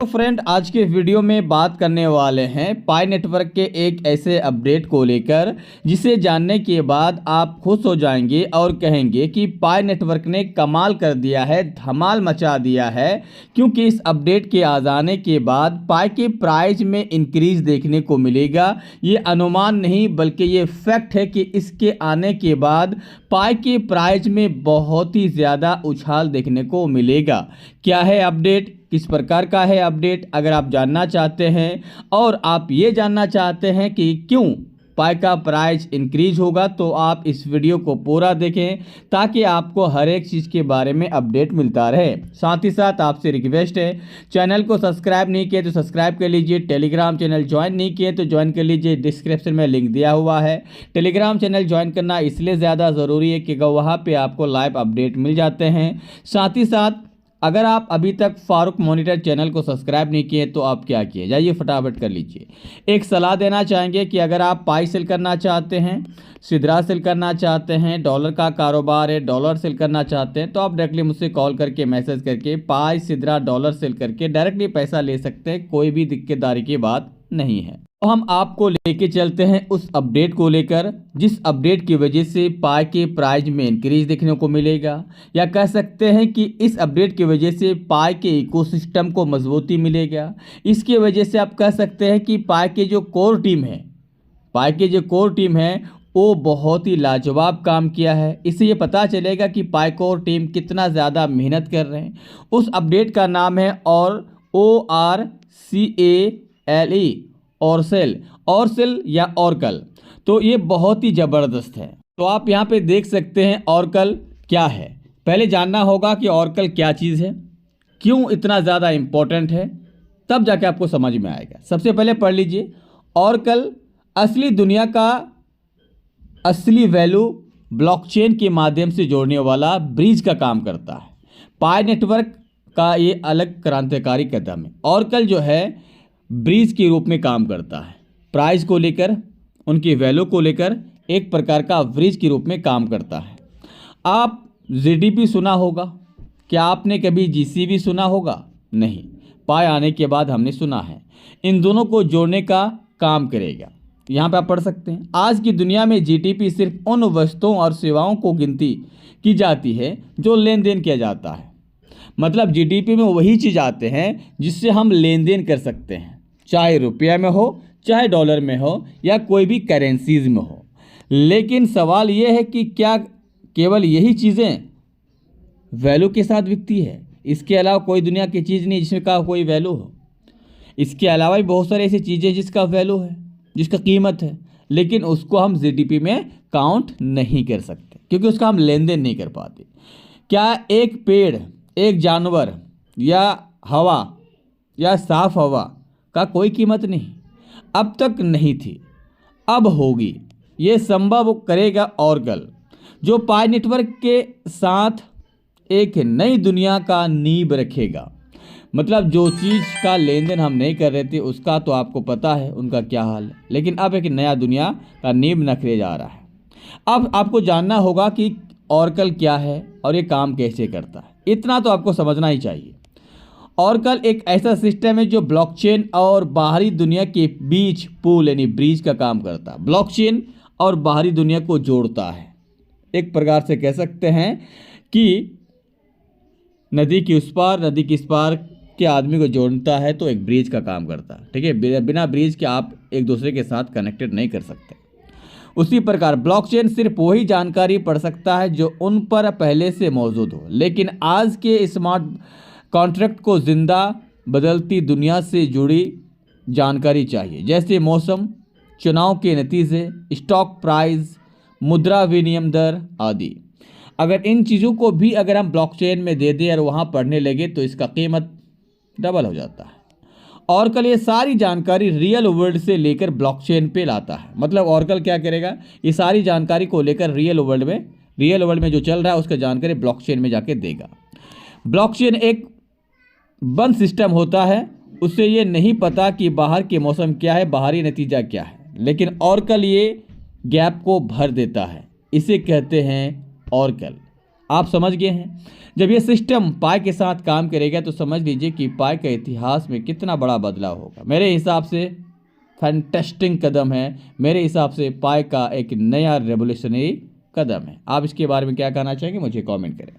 तो फ्रेंड, आज के वीडियो में बात करने वाले हैं पाई नेटवर्क के एक ऐसे अपडेट को लेकर जिसे जानने के बाद आप खुश हो जाएंगे और कहेंगे कि पाई नेटवर्क ने कमाल कर दिया है, धमाल मचा दिया है। क्योंकि इस अपडेट के आ जाने के बाद पाई के प्राइस में इंक्रीज देखने को मिलेगा। ये अनुमान नहीं बल्कि ये फैक्ट है कि इसके आने के बाद पाई के प्राइस में बहुत ही ज़्यादा उछाल देखने को मिलेगा। क्या है अपडेट, किस प्रकार का है अपडेट, अगर आप जानना चाहते हैं और आप ये जानना चाहते हैं कि क्यों पाई का प्राइस इंक्रीज होगा, तो आप इस वीडियो को पूरा देखें ताकि आपको हर एक चीज़ के बारे में अपडेट मिलता रहे। साथ ही साथ आपसे रिक्वेस्ट है, चैनल को सब्सक्राइब नहीं किए तो सब्सक्राइब कर लीजिए, टेलीग्राम चैनल ज्वाइन नहीं किए तो ज्वाइन कर लीजिए, डिस्क्रिप्शन में लिंक दिया हुआ है। टेलीग्राम चैनल ज्वाइन करना इसलिए ज़्यादा ज़रूरी है कि वहाँ पर आपको लाइव अपडेट मिल जाते हैं। साथ ही साथ अगर आप अभी तक फारूक मॉनिटर चैनल को सब्सक्राइब नहीं किए तो आप क्या किए, जाइए फटाफट कर लीजिए। एक सलाह देना चाहेंगे कि अगर आप पाई सेल करना चाहते हैं, सिद्रा सेल करना चाहते हैं, डॉलर का कारोबार है, डॉलर सेल करना चाहते हैं, तो आप डायरेक्टली मुझसे कॉल करके मैसेज करके पाई सिद्रा डॉलर सेल करके डायरेक्टली पैसा ले सकते हैं। कोई भी दिक्कतदारी की बात नहीं है। तो हम आपको लेके चलते हैं उस अपडेट को लेकर जिस अपडेट की वजह से पाई के प्राइस में इंक्रीज देखने को मिलेगा, या कह सकते हैं कि इस अपडेट की वजह से पाई के इकोसिस्टम को मजबूती मिलेगा। इसकी वजह से आप कह सकते हैं कि पाई के जो कोर टीम है वो बहुत ही लाजवाब काम किया है। इससे ये पता चलेगा कि पाई कोर टीम कितना ज़्यादा मेहनत कर रहे हैं। उस अपडेट का नाम है ORCALE या ऑर्कल। तो ये बहुत ही ज़बरदस्त है। तो आप यहाँ पे देख सकते हैं ऑर्कल क्या है। पहले जानना होगा कि ऑर्कल क्या चीज़ है, क्यों इतना ज़्यादा इम्पोर्टेंट है, तब जाके आपको समझ में आएगा। सबसे पहले पढ़ लीजिए, ऑर्कल असली दुनिया का असली वैल्यू ब्लॉकचेन के माध्यम से जोड़ने वाला ब्रिज का काम करता है। पाई नेटवर्क का ये अलग क्रांतिकारी कदम है। ऑर्कल जो है ब्रिज के रूप में काम करता है, प्राइस को लेकर, उनकी वैल्यू को लेकर एक प्रकार का ब्रिज के रूप में काम करता है। आप जीडीपी सुना होगा, क्या आपने कभी जीसीबी सुना होगा? नहीं, पाई आने के बाद हमने सुना है। इन दोनों को जोड़ने का काम करेगा। यहाँ पे आप पढ़ सकते हैं, आज की दुनिया में जीडीपी सिर्फ उन वस्तुओं और सेवाओं को गिनती की जाती है जो लेन देन किया जाता है। मतलब जीडीपी में वही चीज़ आते हैं जिससे हम लेन देन कर सकते हैं, चाहे रुपया में हो, चाहे डॉलर में हो, या कोई भी करेंसीज में हो। लेकिन सवाल यह है कि क्या केवल यही चीज़ें वैल्यू के साथ बिकती है? इसके अलावा कोई दुनिया की चीज़ नहीं जिसमें का कोई वैल्यू हो। इसके अलावा भी बहुत सारी ऐसी चीज़ें जिसका वैल्यू है, जिसका कीमत है, लेकिन उसको हम जीडीपी में काउंट नहीं कर सकते क्योंकि उसका हम लेन देन नहीं कर पाते। क्या एक पेड़, एक जानवर, या हवा, या साफ हवा का कोई कीमत नहीं? अब तक नहीं थी, अब होगी। ये संभव करेगा ऑर्कल, जो पाई नेटवर्क के साथ एक नई दुनिया का नींव रखेगा। मतलब जो चीज़ का लेन देन हम नहीं कर रहे थे उसका तो आपको पता है उनका क्या हाल है, लेकिन अब एक नया दुनिया का नींव रखने जा रहा है। अब आपको जानना होगा कि ऑर्कल क्या है और ये काम कैसे करता है। इतना तो आपको समझना ही चाहिए। ऑर्कल एक ऐसा सिस्टम है जो ब्लॉकचेन और बाहरी दुनिया के बीच पुल यानी ब्रिज का काम करता है। ब्लॉकचेन और बाहरी दुनिया को जोड़ता है। एक प्रकार से कह सकते हैं कि नदी के उस पार, नदी के इस पार के आदमी को जोड़ता है, तो एक ब्रिज का काम करता है। ठीक है, बिना ब्रिज के आप एक दूसरे के साथ कनेक्टेड नहीं कर सकते। उसी प्रकार ब्लॉकचेन सिर्फ वही जानकारी पढ़ सकता है जो उन पर पहले से मौजूद हो, लेकिन आज के स्मार्ट कॉन्ट्रैक्ट को जिंदा बदलती दुनिया से जुड़ी जानकारी चाहिए, जैसे मौसम, चुनाव के नतीजे, स्टॉक प्राइस, मुद्रा विनिमय दर आदि। अगर इन चीज़ों को भी अगर हम ब्लॉकचेन में दे दें और वहाँ पढ़ने लगे तो इसका कीमत डबल हो जाता है। ऑर्कल ये सारी जानकारी रियल वर्ल्ड से लेकर ब्लॉकचेन पे लाता है। मतलब ऑर्कल क्या करेगा, ये सारी जानकारी को लेकर रियल वर्ल्ड में जो चल रहा है उसका जानकारी ब्लॉकचेन में जाके देगा। ब्लॉकचेन एक बंद सिस्टम होता है, उससे ये नहीं पता कि बाहर के मौसम क्या है, बाहरी नतीजा क्या है, लेकिन ऑर्कल ये गैप को भर देता है। इसे कहते हैं ऑर्कल। आप समझ गए हैं। जब ये सिस्टम पाई के साथ काम करेगा तो समझ लीजिए कि पाई का इतिहास में कितना बड़ा बदलाव होगा। मेरे हिसाब से फैंटास्टिक कदम है, मेरे हिसाब से पाई का एक नया रेवोल्यूशनरी कदम है। आप इसके बारे में क्या कहना चाहेंगे, मुझे कमेंट करें।